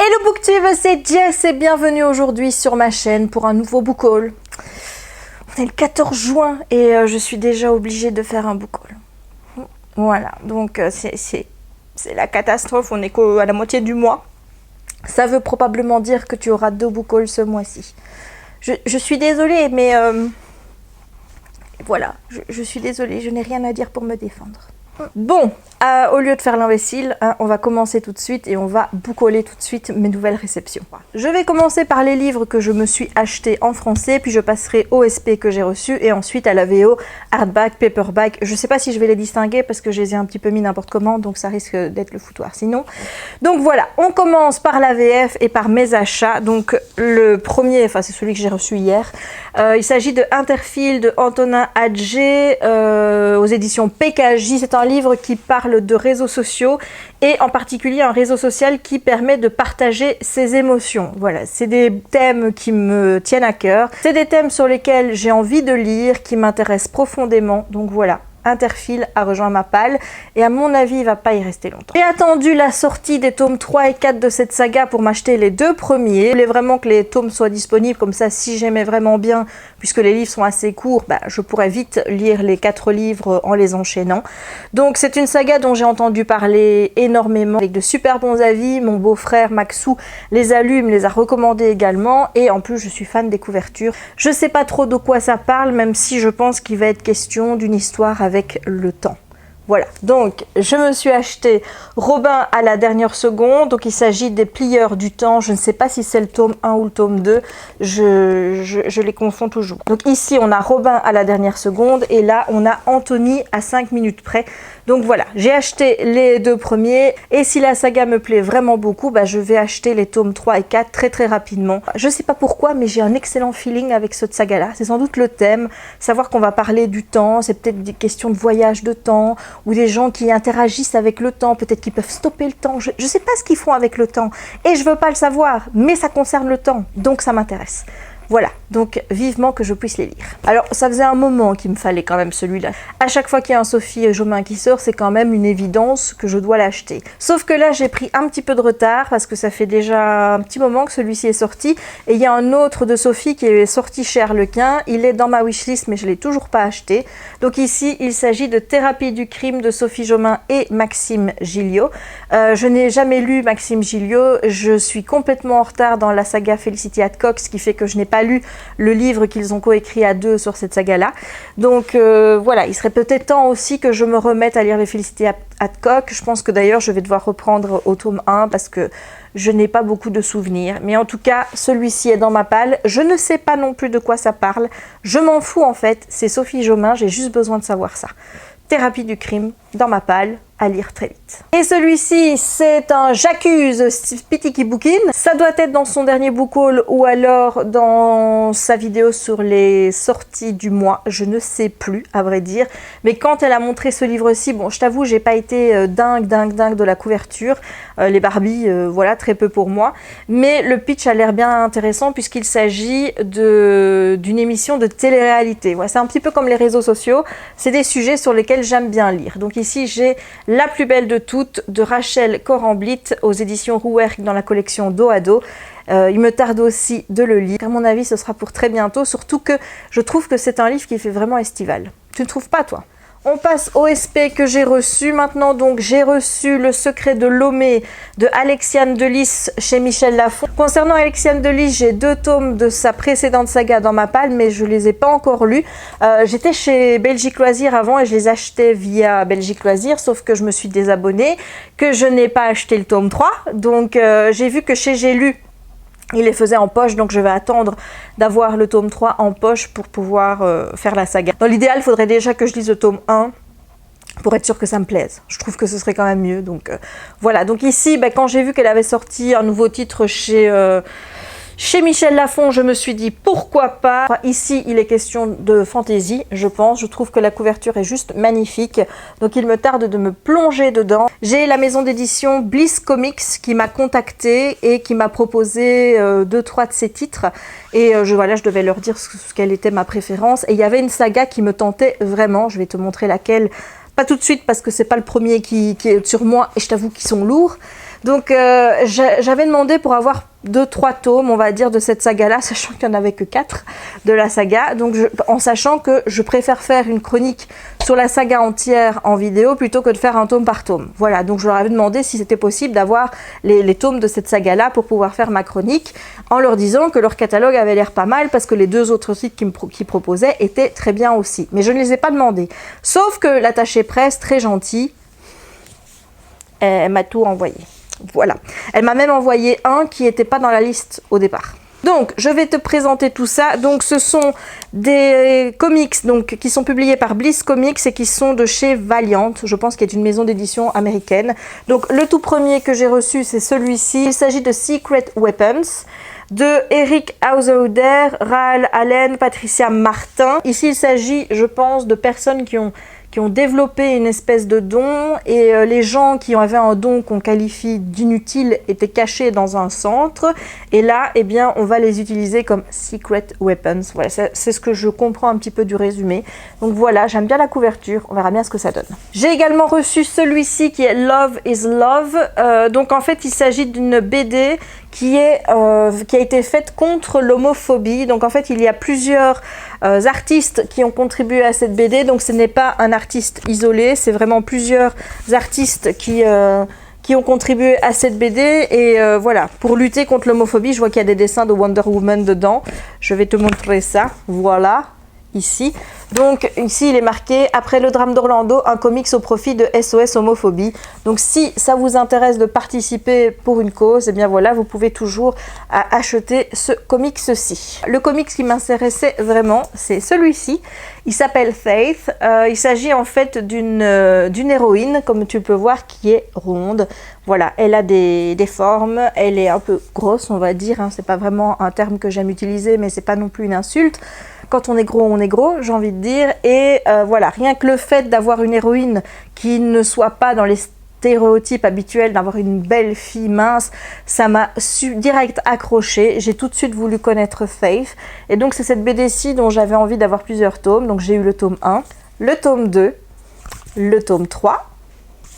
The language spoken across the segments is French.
Hello Booktube, c'est Jess et bienvenue aujourd'hui sur ma chaîne pour un nouveau book haul. On est le 14 juin et je suis déjà obligée de faire un book haul. Voilà, donc c'est la catastrophe, on est qu'à la moitié du mois. Ça veut probablement dire que tu auras 2 book hauls ce mois-ci. Je suis désolée, mais voilà, je suis désolée, je n'ai rien à dire pour me défendre. Bon, au lieu de faire l'imbécile, on va commencer tout de suite et on va boucoler tout de suite mes nouvelles réceptions. Je vais commencer par les livres que je me suis achetés en français, puis je passerai au SP que j'ai reçu et ensuite à la VO, hardback, paperback. Je sais pas si je vais les distinguer parce que je les ai un petit peu mis n'importe comment, donc ça risque d'être le foutoir sinon. Donc voilà, on commence par la VF et par mes achats. Donc le premier, enfin c'est celui que j'ai reçu hier. Il s'agit de Interfile de Antonin Adjé aux éditions PKJ. C'est un livre qui parle de réseaux sociaux et en particulier un réseau social qui permet de partager ses émotions. Voilà, c'est des thèmes qui me tiennent à cœur. C'est des thèmes sur lesquels j'ai envie de lire, qui m'intéressent profondément. Donc voilà. Interfile a rejoint ma palle et à mon avis il va pas y rester longtemps. J'ai attendu la sortie des tomes 3 et 4 de cette saga pour m'acheter les 2 premiers. Je voulais vraiment que les tomes soient disponibles, comme ça si j'aimais vraiment bien, puisque les livres sont assez courts, je pourrais vite lire les 4 livres en les enchaînant. Donc c'est une saga dont j'ai entendu parler énormément, avec de super bons avis. Mon beau-frère Maxou les a lus, me les a recommandés également et en plus je suis fan des couvertures. Je sais pas trop de quoi ça parle, même si je pense qu'il va être question d'une histoire avec le temps. Voilà, donc je me suis acheté Robin à la dernière seconde, donc il s'agit des plieurs du temps, je ne sais pas si c'est le tome 1 ou le tome 2, je les confonds toujours. Donc ici on a Robin à la dernière seconde et là on a Anthony à 5 minutes près. Donc voilà, j'ai acheté les 2 premiers et si la saga me plaît vraiment beaucoup, je vais acheter les tomes 3 et 4 très rapidement. Je sais pas pourquoi, mais j'ai un excellent feeling avec cette saga-là. C'est sans doute le thème, savoir qu'on va parler du temps, c'est peut-être des questions de voyage de temps, ou des gens qui interagissent avec le temps, peut-être qu'ils peuvent stopper le temps. Je sais pas ce qu'ils font avec le temps et je veux pas le savoir, mais ça concerne le temps, donc ça m'intéresse. Voilà, donc vivement que je puisse les lire. Alors, ça faisait un moment qu'il me fallait quand même celui-là. À chaque fois qu'il y a un Sophie Jomain qui sort, c'est quand même une évidence que je dois l'acheter. Sauf que là, j'ai pris un petit peu de retard parce que ça fait déjà un petit moment que celui-ci est sorti. Et il y a un autre de Sophie qui est sorti chez Harlequin. Il est dans ma wishlist, mais je ne l'ai toujours pas acheté. Donc ici, il s'agit de Thérapie du crime de Sophie Jomain et Maxime Gilliot. Je n'ai jamais lu Maxime Gilliot. Je suis complètement en retard dans la saga Felicity Hadcock, ce qui fait que je n'ai pas lu le livre qu'ils ont coécrit à 2 sur cette saga-là. Donc voilà, il serait peut-être temps aussi que je me remette à lire les Felicity Hadcock. Je pense que d'ailleurs je vais devoir reprendre au tome 1 parce que je n'ai pas beaucoup de souvenirs. Mais en tout cas, celui-ci est dans ma palle. Je ne sais pas non plus de quoi ça parle. Je m'en fous en fait. C'est Sophie Jomain, j'ai juste besoin de savoir ça. Thérapie du crime, dans ma palle, à lire très vite. Et celui-ci, c'est un J'accuse Spitiki Bookin. Ça doit être dans son dernier book haul ou alors dans sa vidéo sur les sorties du mois. Je ne sais plus, à vrai dire. Mais quand elle a montré ce livre-ci, bon, je t'avoue, j'ai pas été dingue de la couverture. Les Barbie, voilà, très peu pour moi. Mais le pitch a l'air bien intéressant puisqu'il s'agit d'une émission de télé-réalité. Voilà, c'est un petit peu comme les réseaux sociaux. C'est des sujets sur lesquels j'aime bien lire. Donc ici, j'ai La plus belle de toutes de Rachel Coramblit aux éditions Rouergue dans la collection Dos à dos. Il me tarde aussi de le lire. À mon avis, ce sera pour très bientôt, surtout que je trouve que c'est un livre qui fait vraiment estival. Tu ne trouves pas, toi ? On passe au SP que j'ai reçu maintenant. Donc j'ai reçu Le secret de Lomé de Alexiane Delis chez Michel Lafon. Concernant Alexiane Delis, j'ai 2 tomes de sa précédente saga dans ma palle, mais je ne les ai pas encore lus. J'étais chez Belgique Loisirs avant et je les achetais via Belgique Loisirs, sauf que je me suis désabonnée, que je n'ai pas acheté le tome 3. Donc j'ai vu que chez J'ai lu, il les faisait en poche, donc je vais attendre d'avoir le tome 3 en poche pour pouvoir faire la saga. Dans l'idéal, il faudrait déjà que je lise le tome 1 pour être sûr que ça me plaise. Je trouve que ce serait quand même mieux. Donc voilà, donc ici, quand j'ai vu qu'elle avait sorti un nouveau titre chez Michel Lafon, je me suis dit pourquoi pas. Ici, il est question de fantaisie, je pense. Je trouve que la couverture est juste magnifique. Donc, il me tarde de me plonger dedans. J'ai la maison d'édition Bliss Comics qui m'a contactée et qui m'a proposé 2-3 de ses titres. Et voilà, je devais leur dire quelle était ma préférence. Et il y avait une saga qui me tentait vraiment. Je vais te montrer laquelle. Pas tout de suite parce que c'est pas le premier qui est sur moi et je t'avoue qu'ils sont lourds. Donc j'avais demandé pour avoir 2-3 tomes, on va dire, de cette saga-là, sachant qu'il n'y en avait que 4 de la saga. Donc en sachant que je préfère faire une chronique sur la saga entière en vidéo plutôt que de faire un tome par tome. Voilà, donc je leur avais demandé si c'était possible d'avoir les tomes de cette saga-là pour pouvoir faire ma chronique, en leur disant que leur catalogue avait l'air pas mal parce que les 2 autres sites qui proposaient étaient très bien aussi. Mais je ne les ai pas demandés. Sauf que l'attaché presse, très gentil, elle m'a tout envoyé. Voilà. Elle m'a même envoyé un qui n'était pas dans la liste au départ. Donc, je vais te présenter tout ça. Donc, ce sont des comics donc, qui sont publiés par Bliss Comics et qui sont de chez Valiant, je pense qu'il est une maison d'édition américaine. Donc, le tout premier que j'ai reçu, c'est celui-ci. Il s'agit de Secret Weapons de Eric Hauser-Uder, Raal Allen, Patricia Martin. Ici, il s'agit, je pense, de personnes qui ont développé une espèce de don et les gens qui avaient un don qu'on qualifie d'inutile étaient cachés dans un centre et là, eh bien, on va les utiliser comme secret weapons. Voilà, c'est ce que je comprends un petit peu du résumé. Donc voilà, j'aime bien la couverture, on verra bien ce que ça donne. J'ai également reçu celui-ci qui est Love is Love. Donc en fait, il s'agit d'une BD qui a été faite contre l'homophobie. Donc en fait, il y a plusieurs artistes qui ont contribué à cette BD. Donc ce n'est pas un artiste isolé, c'est vraiment plusieurs artistes qui ont contribué à cette BD. Et voilà, pour lutter contre l'homophobie, je vois qu'il y a des dessins de Wonder Woman dedans. Je vais te montrer ça. Voilà. Ici. Donc ici il est marqué après le drame d'Orlando, un comics au profit de SOS homophobie. Donc si ça vous intéresse de participer pour une cause, et bien voilà, vous pouvez toujours acheter ce comics-ci. Le comics qui m'intéressait vraiment, c'est celui-ci. Il s'appelle Faith. Il s'agit en fait d'une héroïne, comme tu peux voir, qui est ronde. Voilà, elle a des formes, elle est un peu grosse, on va dire. Hein. C'est pas vraiment un terme que j'aime utiliser, mais c'est pas non plus une insulte. Quand on est gros, j'ai envie de dire. Et voilà, rien que le fait d'avoir une héroïne qui ne soit pas dans les stéréotypes habituels, d'avoir une belle fille mince, ça m'a direct accroché. J'ai tout de suite voulu connaître Faith. Et donc c'est cette BD-ci dont j'avais envie d'avoir plusieurs tomes. Donc j'ai eu le tome 1, le tome 2, le tome 3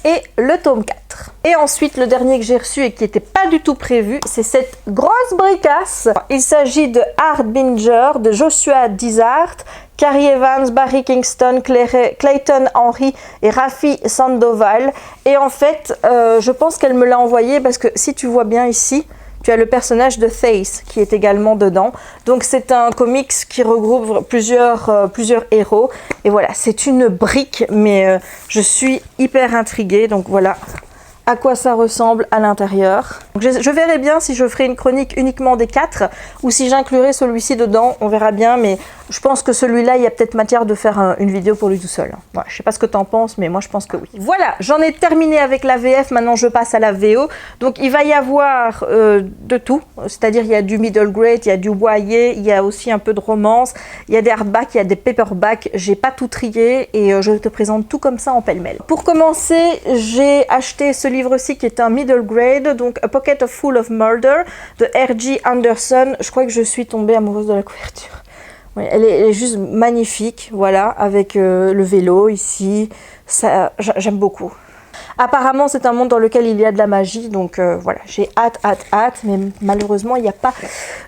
et le tome 4. Et ensuite, le dernier que j'ai reçu et qui n'était pas du tout prévu, c'est cette grosse bricasse. Il s'agit de Harbinger, de Joshua Dysart, Carrie Evans, Barry Kingston, Clayton Henry et Rafi Sandoval. Et en fait, je pense qu'elle me l'a envoyé parce que si tu vois bien ici, tu as le personnage de Faith qui est également dedans. Donc c'est un comics qui regroupe plusieurs héros. Et voilà, c'est une brique, mais je suis hyper intriguée. Donc voilà à quoi ça ressemble à l'intérieur. Je verrai bien si je ferai une chronique uniquement des 4 ou si j'inclurai celui-ci dedans, on verra bien, mais je pense que celui-là, il y a peut-être matière de faire une vidéo pour lui tout seul. Voilà, je sais pas ce que tu en penses, mais moi je pense que oui. Voilà, j'en ai terminé avec la VF, maintenant je passe à la VO. Donc il va y avoir de tout, c'est-à-dire il y a du middle grade, il y a du YA, il y a aussi un peu de romance, il y a des hardbacks, il y a des paperbacks, j'ai pas tout trié et je te présente tout comme ça en pêle-mêle. Pour commencer, j'ai acheté ce livre-ci qui est un middle grade, donc A Pocket Full of Murder de R.G. Anderson. Je crois que je suis tombée amoureuse de la couverture. Oui, elle est juste magnifique, voilà, avec le vélo ici. J'aime beaucoup. Apparemment, c'est un monde dans lequel il y a de la magie, donc voilà, j'ai hâte, mais malheureusement, il n'y a pas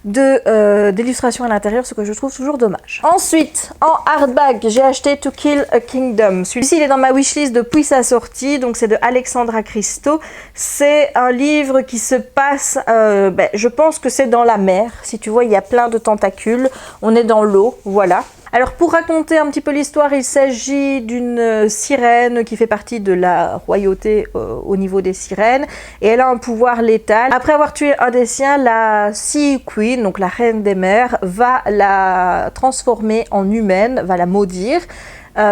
d'illustration à l'intérieur, ce que je trouve toujours dommage. Ensuite, en hardback, j'ai acheté To Kill a Kingdom. Celui-ci, il est dans ma wishlist depuis sa sortie, donc c'est de Alexandra Christo. C'est un livre qui se passe, je pense que c'est dans la mer. Si tu vois, il y a plein de tentacules, on est dans l'eau, voilà. Alors pour raconter un petit peu l'histoire, il s'agit d'une sirène qui fait partie de la royauté au niveau des sirènes et elle a un pouvoir létal. Après avoir tué un des siens, la Sea Queen, donc la reine des mers, va la transformer en humaine, va la maudire.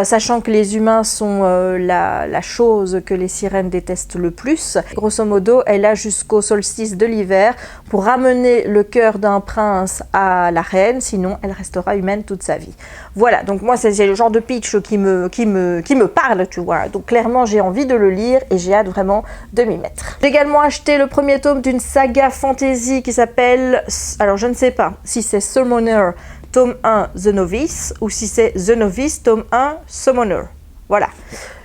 Sachant que les humains sont la chose que les sirènes détestent le plus. Grosso modo, elle a jusqu'au solstice de l'hiver pour ramener le cœur d'un prince à la reine, sinon elle restera humaine toute sa vie. Voilà, donc moi c'est le genre de pitch qui me parle, tu vois. Donc clairement j'ai envie de le lire et j'ai hâte vraiment de m'y mettre. J'ai également acheté le premier tome d'une saga fantasy qui s'appelle, alors je ne sais pas si c'est Summoner tome 1 The Novice ou si c'est The Novice tome 1 Summoner. Voilà.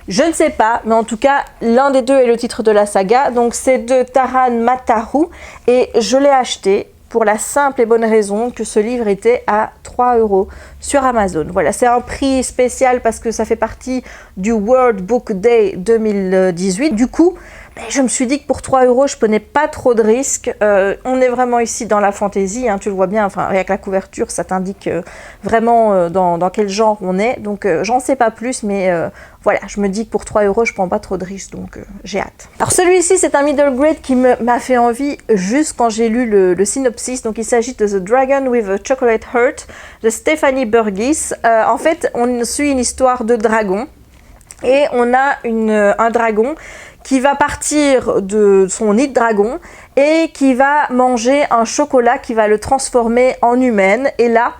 Je ne sais pas, mais en tout cas, l'un des deux est le titre de la saga. Donc c'est de Taran Matharu et je l'ai acheté pour la simple et bonne raison que ce livre était à 3 € sur Amazon. Voilà, c'est un prix spécial parce que ça fait partie du World Book Day 2018. Du coup, je me suis dit que pour 3 €, je prenais pas trop de risques. On est vraiment ici dans la fantasy, hein, tu le vois bien, enfin, avec la couverture, ça t'indique vraiment dans quel genre on est. Donc, j'en sais pas plus, mais voilà, je me dis que pour 3 € je prends pas trop de risques, donc j'ai hâte. Alors, celui-ci, c'est un middle grade qui m'a fait envie juste quand j'ai lu le synopsis. Donc, il s'agit de The Dragon with a Chocolate Heart de Stephanie Burgess. En fait, on suit une histoire de dragon et on a un dragon qui va partir de son nid de dragon et qui va manger un chocolat qui va le transformer en humaine. Et là,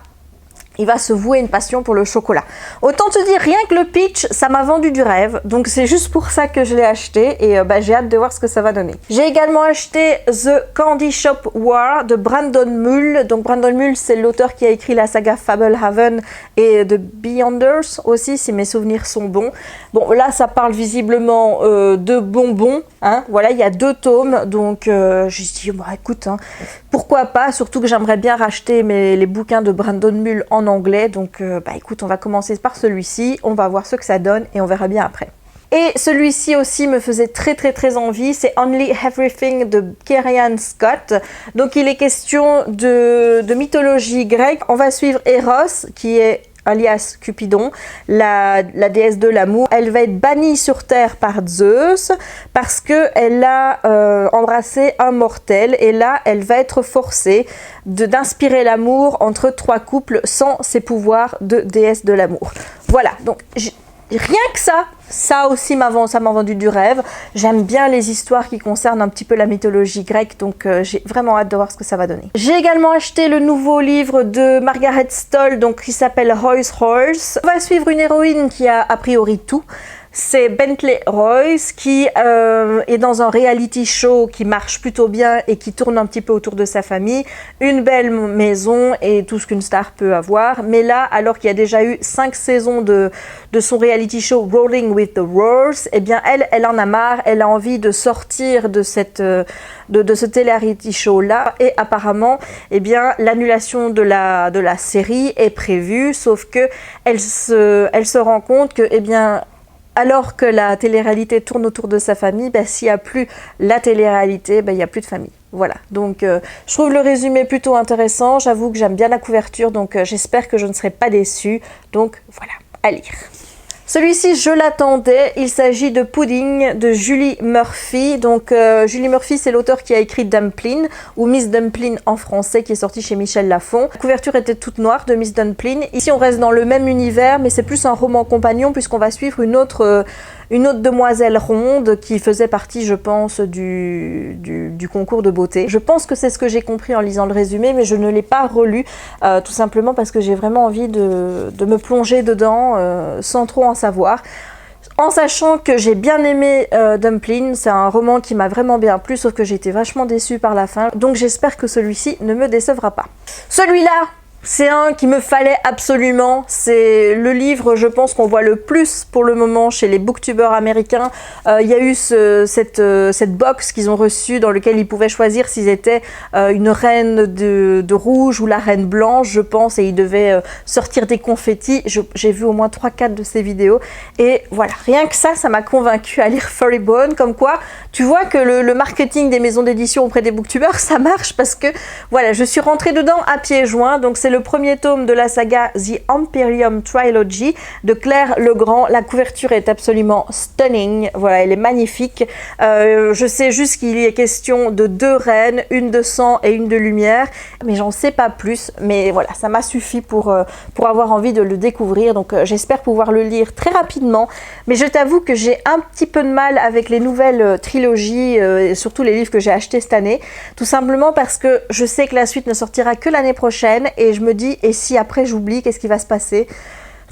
il va se vouer une passion pour le chocolat. Autant te dire, rien que le pitch, ça m'a vendu du rêve. Donc c'est juste pour ça que je l'ai acheté et j'ai hâte de voir ce que ça va donner. J'ai également acheté The Candy Shop War de Brandon Mull. Donc Brandon Mull, c'est l'auteur qui a écrit la saga Fablehaven et The Beyonders aussi, si mes souvenirs sont bons. Bon, là, ça parle visiblement de bonbons. Hein. Voilà, il y a 2 tomes. Donc j'ai dit, bon, écoute, hein, pourquoi pas, surtout que j'aimerais bien racheter les bouquins de Brandon Mull en anglais, donc écoute, on va commencer par celui-ci, on va voir ce que ça donne et on verra bien après. Et celui-ci aussi me faisait très envie, c'est Only Everything de Kerian Scott. Donc il est question de mythologie grecque. On va suivre Eros, qui est alias Cupidon, la déesse de l'amour. Elle va être bannie sur Terre par Zeus parce qu'elle a embrassé un mortel et là, elle va être forcée d'inspirer l'amour entre 3 couples sans ses pouvoirs de déesse de l'amour. Voilà, donc rien que ça aussi ça m'a vendu du rêve. J'aime bien les histoires qui concernent un petit peu la mythologie grecque, donc j'ai vraiment hâte de voir ce que ça va donner. J'ai également acheté le nouveau livre de Margaret Stoll, donc qui s'appelle Roy's Horse. On va suivre une héroïne qui a priori tout. C'est Bentley Royce qui est dans un reality show qui marche plutôt bien et qui tourne un petit peu autour de sa famille. Une belle maison et tout ce qu'une star peut avoir. Mais là, alors qu'il y a déjà eu 5 saisons de son reality show Rolling with the Roars, eh bien elle en a marre. Elle a envie de sortir de ce télé-reality show-là. Et apparemment, eh bien, l'annulation de la série est prévue. Sauf que elle se rend compte que, eh bien, alors que la télé-réalité tourne autour de sa famille, s'il n'y a plus la télé-réalité, il n'y a plus de famille. Voilà, donc je trouve le résumé plutôt intéressant. J'avoue que j'aime bien la couverture, donc j'espère que je ne serai pas déçue. Donc voilà, à lire. Celui-ci, je l'attendais. Il s'agit de Pudding de Julie Murphy. Donc, Julie Murphy, c'est l'auteur qui a écrit Dumplin, ou Miss Dumplin en français, qui est sorti chez Michel Lafon. La couverture était toute noire de Miss Dumplin. Ici, on reste dans le même univers, mais c'est plus un roman compagnon, puisqu'on va suivre une autre demoiselle ronde qui faisait partie, je pense, du concours de beauté. Je pense que c'est ce que j'ai compris en lisant le résumé, mais je ne l'ai pas relu, tout simplement parce que j'ai vraiment envie de me plonger dedans sans trop en savoir. En sachant que j'ai bien aimé Dumplin, c'est un roman qui m'a vraiment bien plu, sauf que j'ai été vachement déçue par la fin, donc j'espère que celui-ci ne me décevra pas. Celui-là, c'est un qui me fallait absolument, c'est le livre, je pense, qu'on voit le plus pour le moment chez les booktubeurs américains. Il y a eu cette box qu'ils ont reçue dans laquelle ils pouvaient choisir s'ils étaient une reine de rouge ou la reine blanche, je pense, et ils devaient sortir des confettis. J'ai vu au moins 3-4 de ces vidéos et voilà, rien que ça m'a convaincue à lire Furry Bone, comme quoi tu vois que le marketing des maisons d'édition auprès des booktubeurs, ça marche parce que voilà, je suis rentrée dedans à pieds joints, donc c'est le premier tome de la saga The Imperium Trilogy de Claire Legrand. La couverture est absolument stunning, voilà, elle est magnifique. Je sais juste qu'il y est question de 2 reines, une de sang et une de lumière, mais j'en sais pas plus, mais voilà, ça m'a suffi pour avoir envie de le découvrir, donc j'espère pouvoir le lire très rapidement, mais je t'avoue que j'ai un petit peu de mal avec les nouvelles trilogies, et surtout les livres que j'ai achetés cette année, tout simplement parce que je sais que la suite ne sortira que l'année prochaine, et je me dis, et si après j'oublie, qu'est-ce qui va se passer?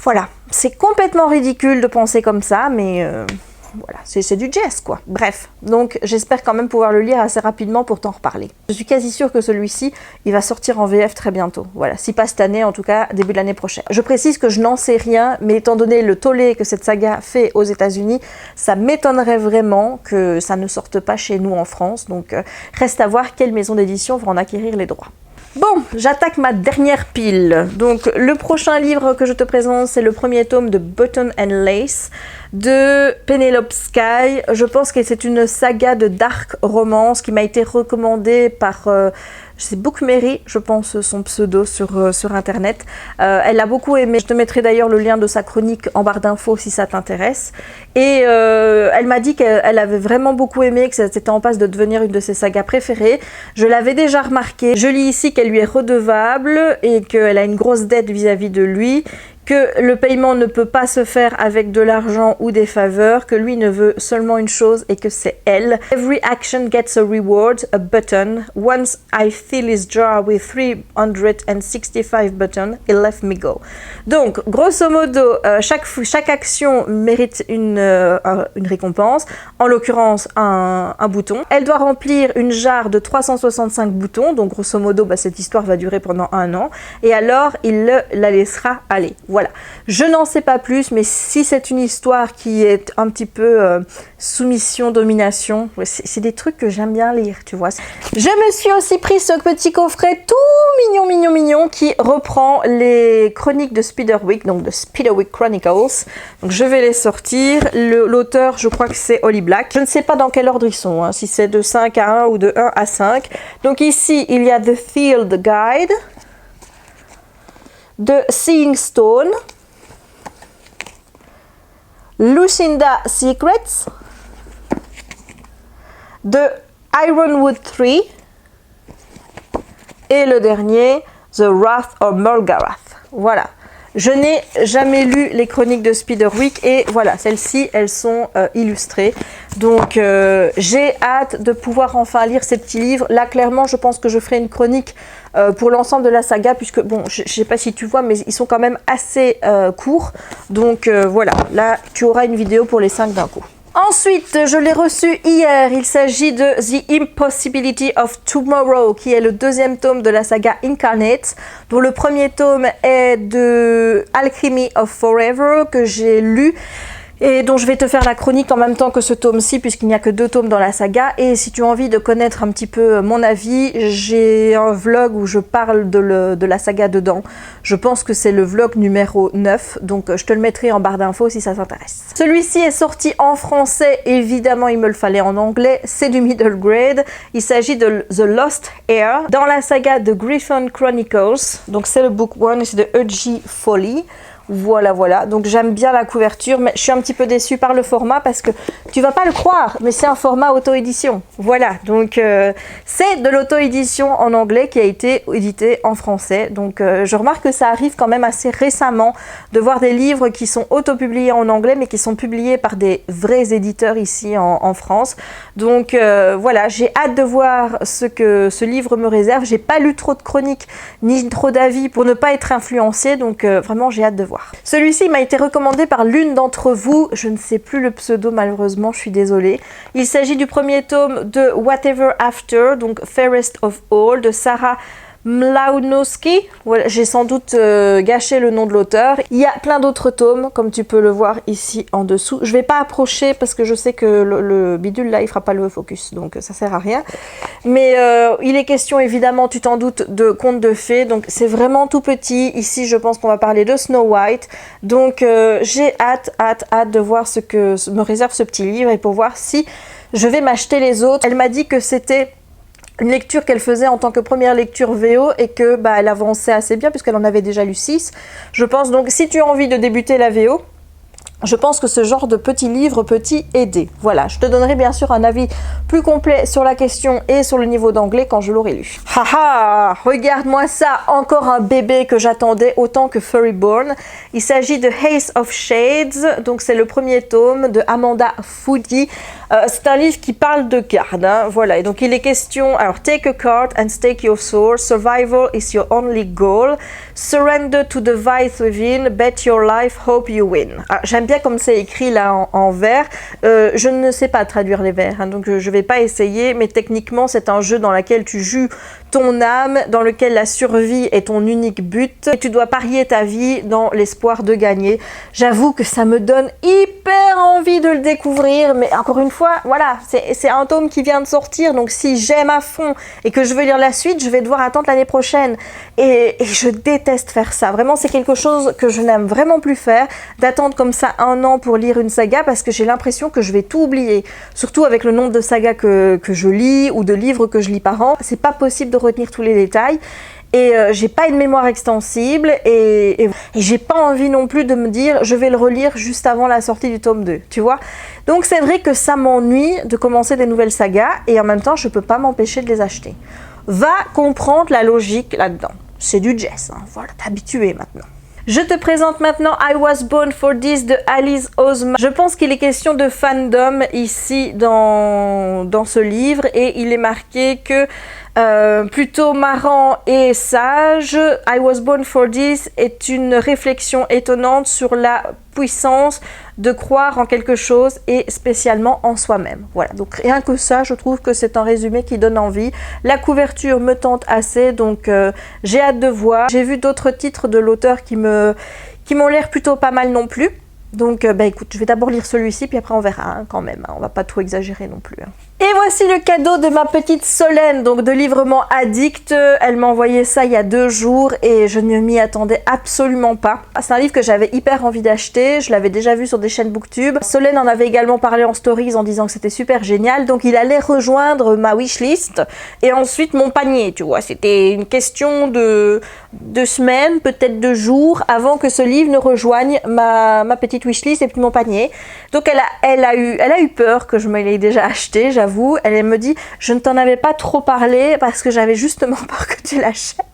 Voilà, c'est complètement ridicule de penser comme ça, mais voilà, c'est du jazz quoi. Bref, donc j'espère quand même pouvoir le lire assez rapidement pour t'en reparler. Je suis quasi sûre que celui-ci, il va sortir en VF très bientôt. Voilà, si pas cette année, en tout cas début de l'année prochaine. Je précise que je n'en sais rien, mais étant donné le tollé que cette saga fait aux États-Unis, ça m'étonnerait vraiment que ça ne sorte pas chez nous en France. Donc reste à voir quelle maison d'édition va en acquérir les droits. Bon, j'attaque ma dernière pile. Donc le prochain livre que je te présente, c'est le premier tome de Button and Lace de Penelope Sky. Je pense que c'est une saga de dark romance qui m'a été recommandée par c'est Bookmary, je pense son pseudo sur internet. Elle a beaucoup aimé. Je te mettrai d'ailleurs le lien de sa chronique en barre d'infos si ça t'intéresse. Et elle m'a dit qu'elle avait vraiment beaucoup aimé, que c'était en passe de devenir une de ses sagas préférées. Je l'avais déjà remarqué. Je lis ici qu'elle lui est redevable et qu'elle a une grosse dette vis-à-vis de lui, que le paiement ne peut pas se faire avec de l'argent ou des faveurs, que lui ne veut seulement une chose et que c'est elle. Every action gets a reward, a button. Once I fill his jar with 365 buttons, he left me go. Donc, grosso modo, chaque action mérite une récompense, en l'occurrence un bouton. Elle doit remplir une jarre de 365 boutons, donc grosso modo, cette histoire va durer pendant 1 an, et alors il la laissera aller. Voilà, je n'en sais pas plus, mais si c'est une histoire qui est un petit peu soumission, domination, c'est des trucs que j'aime bien lire, tu vois. Je me suis aussi pris ce petit coffret tout mignon qui reprend les chroniques de Spiderwick, donc de Spiderwick Chronicles. Donc je vais les sortir. L'auteur, je crois que c'est Holly Black. Je ne sais pas dans quel ordre ils sont, hein, si c'est de 5 à 1 ou de 1 à 5. Donc ici, il y a The Field Guide, de Seeing Stone, Lucinda Secrets, de Ironwood 3 et le dernier, The Wrath of Mulgarath. Voilà. Je n'ai jamais lu les chroniques de Spiderwick et voilà, celles-ci, elles sont illustrées. Donc, j'ai hâte de pouvoir enfin lire ces petits livres. Là, clairement, je pense que je ferai une chronique pour l'ensemble de la saga puisque, bon, je ne sais pas si tu vois, mais ils sont quand même assez courts. Donc, voilà, là, tu auras une vidéo pour les 5 d'un coup. Ensuite, je l'ai reçu hier, il s'agit de The Impossibility of Tomorrow, qui est le deuxième tome de la saga Incarnate, dont le premier tome est de Alchemy of Forever, que j'ai lu, et dont je vais te faire la chronique en même temps que ce tome-ci, puisqu'il n'y a que 2 tomes dans la saga. Et si tu as envie de connaître un petit peu mon avis, j'ai un vlog où je parle de la saga dedans. Je pense que c'est le vlog numéro 9, donc je te le mettrai en barre d'infos si ça t'intéresse. Celui-ci est sorti en français, évidemment il me le fallait en anglais, c'est du middle grade. Il s'agit de The Lost Heir, dans la saga de Griffon Chronicles, donc c'est le book 1 et c'est de E.G. Foley. Voilà, donc j'aime bien la couverture, mais je suis un petit peu déçue par le format parce que tu vas pas le croire, mais c'est un format auto-édition. Voilà, donc c'est de l'auto-édition en anglais qui a été édité en français. Donc je remarque que ça arrive quand même assez récemment de voir des livres qui sont auto-publiés en anglais, mais qui sont publiés par des vrais éditeurs ici en France. Donc voilà, j'ai hâte de voir ce que ce livre me réserve. J'ai pas lu trop de chroniques ni trop d'avis pour ne pas être influencée, donc vraiment j'ai hâte de voir. Celui-ci m'a été recommandé par l'une d'entre vous, je ne sais plus le pseudo malheureusement, je suis désolée. Il s'agit du premier tome de Whatever After, donc Fairest of All, de Sarah Mlawnowski. Voilà, j'ai sans doute gâché le nom de l'auteur. Il y a plein d'autres tomes, comme tu peux le voir ici en dessous. Je vais pas approcher parce que je sais que le bidule là, il fera pas le focus, donc ça sert à rien. Mais il est question évidemment, tu t'en doutes, de contes de fées. Donc c'est vraiment tout petit. Ici, je pense qu'on va parler de Snow White. Donc j'ai hâte de voir ce que me réserve ce petit livre et pour voir si je vais m'acheter les autres. Elle m'a dit que c'était une lecture qu'elle faisait en tant que première lecture VO et que elle avançait assez bien puisqu'elle en avait déjà lu 6. Je pense donc, si tu as envie de débuter la VO, je pense que ce genre de petit livre peut t'y aider. Voilà, je te donnerai bien sûr un avis plus complet sur la question et sur le niveau d'anglais quand je l'aurai lu. Haha, regarde-moi ça, encore un bébé que j'attendais autant que Furryborn. Il s'agit de Haze of Shades, donc c'est le premier tome de Amanda Foody. C'est un livre qui parle de cartes, hein, voilà, et donc il est question, alors take a card and stake your soul, survival is your only goal. Surrender to the vice within, bet your life, hope you win. Ah, j'aime bien comme c'est écrit là en vers. Je ne sais pas traduire les vers, hein, donc je vais pas essayer, mais techniquement c'est un jeu dans lequel tu joues ton âme, dans lequel la survie est ton unique but et tu dois parier ta vie dans l'espoir de gagner. J'avoue que ça me donne hyper envie de le découvrir, mais encore une fois, voilà, c'est un tome qui vient de sortir, donc si j'aime à fond et que je veux lire la suite, je vais devoir attendre l'année prochaine et je déteste faire ça. Vraiment, c'est quelque chose que je n'aime vraiment plus faire, d'attendre comme ça 1 an pour lire une saga parce que j'ai l'impression que je vais tout oublier, surtout avec le nombre de sagas que je lis ou de livres que je lis par an. C'est pas possible de retenir tous les détails et j'ai pas une mémoire extensible et j'ai pas envie non plus de me dire je vais le relire juste avant la sortie du tome 2, tu vois. Donc c'est vrai que ça m'ennuie de commencer des nouvelles sagas et en même temps je peux pas m'empêcher de les acheter. Va comprendre la logique là-dedans. C'est du Jess, hein. Voilà, t'es habitué maintenant. Je te présente maintenant I Was Born for This de Alice Oseman. Je pense qu'il est question de fandom ici dans ce livre et il est marqué que plutôt marrant et sage, I Was Born for This est une réflexion étonnante sur la puissance de croire en quelque chose et spécialement en soi-même. Voilà, donc rien que ça, je trouve que c'est un résumé qui donne envie. La couverture me tente assez, donc j'ai hâte de voir. J'ai vu d'autres titres de l'auteur qui m'ont l'air plutôt pas mal non plus. Donc bah écoute, je vais d'abord lire celui-ci, puis après on verra hein, quand même. Hein, on va pas trop exagérer non plus. Hein. Et voici le cadeau de ma petite Solène, donc de Livrement Addict. Elle m'a envoyé ça il y a 2 jours et je ne m'y attendais absolument pas. C'est un livre que j'avais hyper envie d'acheter, je l'avais déjà vu sur des chaînes Booktube. Solène en avait également parlé en stories en disant que c'était super génial, donc il allait rejoindre ma wishlist et ensuite mon panier, tu vois. C'était une question de semaines, peut-être de jours, avant que ce livre ne rejoigne ma petite wishlist et puis mon panier. Donc elle a eu peur que je me l'ai déjà acheté, j'avoue. Elle me dit je ne t'en avais pas trop parlé parce que j'avais justement peur que tu l'achètes.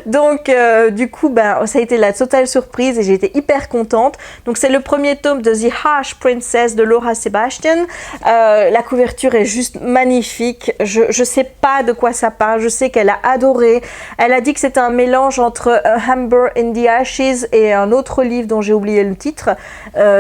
Donc du coup ben, ça a été la totale surprise et j'ai été hyper contente. Donc c'est le premier tome de The Harsh Princess de Laura Sebastian. La couverture est juste magnifique. Je sais pas de quoi ça parle, je sais qu'elle a adoré. Elle a dit que c'était un mélange entre Amber in the Ashes et un autre livre dont j'ai oublié le titre.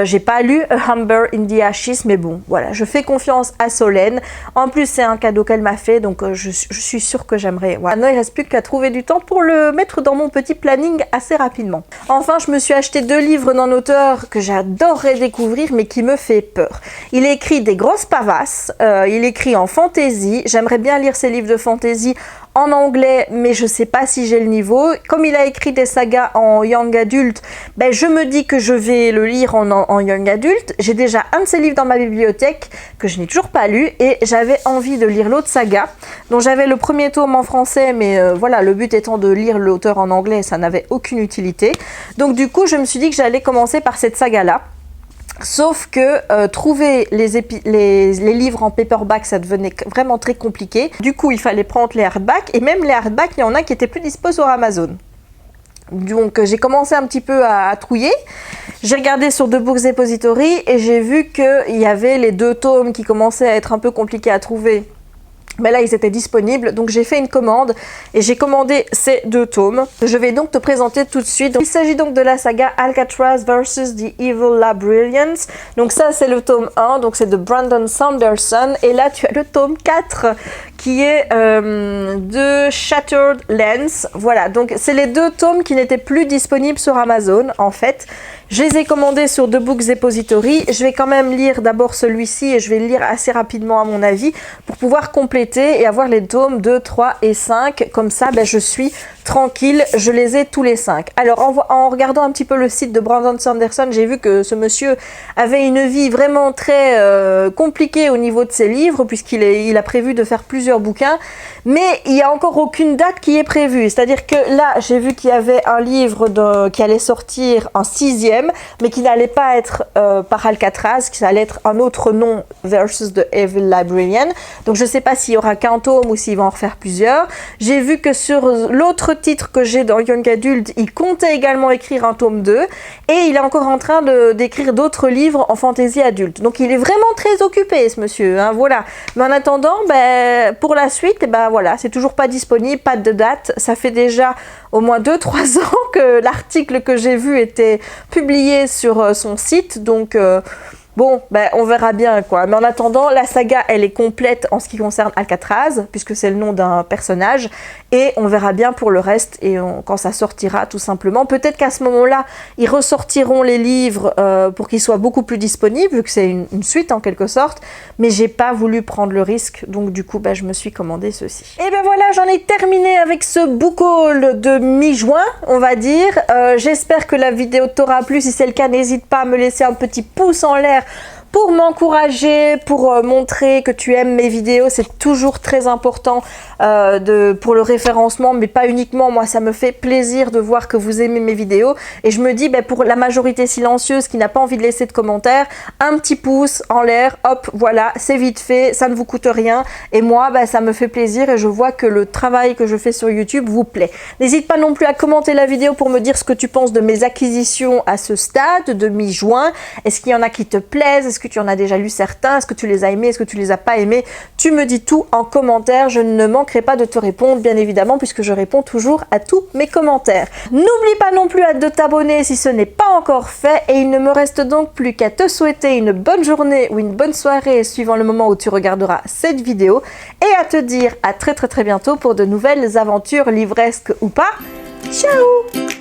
J'ai pas lu Amber in the Ashes, mais bon voilà, je fais confiance à Solène. En plus c'est un cadeau qu'elle m'a fait, donc je suis sûre que j'aimerais. Voilà. Maintenant il reste plus qu'à trouver du temps pour le mettre dans mon petit planning assez rapidement. Enfin je me suis acheté 2 livres d'un auteur que j'adorerais découvrir mais qui me fait peur. Il écrit des grosses pavasses, il écrit en fantasy. J'aimerais bien lire ses livres de fantasy en anglais, mais je sais pas si j'ai le niveau. Comme il a écrit des sagas en young adult, ben je me dis que je vais le lire en young adult. J'ai déjà un de ses livres dans ma bibliothèque que je n'ai toujours pas lu et j'avais envie de lire l'autre saga dont j'avais le premier tome en français, mais voilà, le but étant de lire l'auteur en anglais, ça n'avait aucune utilité. Donc du coup, je me suis dit que j'allais commencer par cette saga-là. Sauf que trouver les livres en paperback, ça devenait vraiment très compliqué. Du coup, il fallait prendre les hardbacks. Et même les hardbacks, il y en a qui étaient plus dispo sur Amazon. Donc j'ai commencé un petit peu à trouiller. J'ai regardé sur The Books Depository et j'ai vu qu'il y avait les 2 tomes qui commençaient à être un peu compliqués à trouver. Mais là, ils étaient disponibles, donc j'ai fait une commande et j'ai commandé ces 2 tomes. Je vais donc te présenter tout de suite. Donc, il s'agit donc de la saga Alcatraz vs. The Evil Librarians. Donc ça, c'est le tome 1, donc c'est de Brandon Sanderson. Et là, tu as le tome 4 qui est de Shattered Lens. Voilà, donc c'est les 2 tomes qui n'étaient plus disponibles sur Amazon, en fait. Je les ai commandés sur The Books Depository. Je vais quand même lire d'abord celui-ci et je vais le lire assez rapidement à mon avis pour pouvoir compléter et avoir les tomes 2, 3 et 5. Comme ça, ben, je suis tranquille, je les ai tous les 5. Alors en regardant un petit peu le site de Brandon Sanderson, j'ai vu que ce monsieur avait une vie vraiment très compliquée au niveau de ses livres puisqu'il a prévu de faire plusieurs bouquins. Mais il n'y a encore aucune date qui est prévue. C'est-à-dire que là, j'ai vu qu'il y avait un livre qui allait sortir en 6e. 4e, mais qui n'allait pas être par Alcatraz, qui allait être un autre nom versus The Evil Librarian. Donc je ne sais pas s'il y aura qu'un tome ou s'il va en refaire plusieurs. J'ai vu que sur l'autre titre que j'ai dans Young Adult, il comptait également écrire un tome 2 et il est encore en train d'écrire d'autres livres en fantasy adulte. Donc il est vraiment très occupé ce monsieur, hein, voilà. Mais en attendant, pour la suite, voilà, c'est toujours pas disponible, pas de date. Ça fait déjà au moins 2-3 ans que l'article que j'ai vu était publié sur son site, donc bon, on verra bien quoi. Mais en attendant, la saga, elle est complète en ce qui concerne Alcatraz, puisque c'est le nom d'un personnage, et on verra bien pour le reste, et quand ça sortira, tout simplement. Peut-être qu'à ce moment-là, ils ressortiront les livres pour qu'ils soient beaucoup plus disponibles, vu que c'est une suite en quelque sorte, mais j'ai pas voulu prendre le risque, donc du coup, je me suis commandé ceci. Et voilà, j'en ai terminé avec ce book haul de mi-juin, on va dire. J'espère que la vidéo t'aura plu. Si c'est le cas, n'hésite pas à me laisser un petit pouce en l'air pour m'encourager, pour montrer que tu aimes mes vidéos. C'est toujours très important pour le référencement, mais pas uniquement. Moi, ça me fait plaisir de voir que vous aimez mes vidéos. Et je me dis, pour la majorité silencieuse qui n'a pas envie de laisser de commentaires, un petit pouce en l'air, hop, voilà, c'est vite fait, ça ne vous coûte rien. Et moi, ça me fait plaisir et je vois que le travail que je fais sur YouTube vous plaît. N'hésite pas non plus à commenter la vidéo pour me dire ce que tu penses de mes acquisitions à ce stade, de mi-juin. Est-ce qu'il y en a qui te plaisent? Est-ce que tu en as déjà lu certains? Est-ce que tu les as aimés? Est-ce que tu les as pas aimés? Tu me dis tout en commentaire. Je ne manquerai pas de te répondre, bien évidemment, puisque je réponds toujours à tous mes commentaires. N'oublie pas non plus de t'abonner si ce n'est pas encore fait. Et il ne me reste donc plus qu'à te souhaiter une bonne journée ou une bonne soirée, suivant le moment où tu regarderas cette vidéo. Et à te dire à très bientôt pour de nouvelles aventures livresques ou pas. Ciao!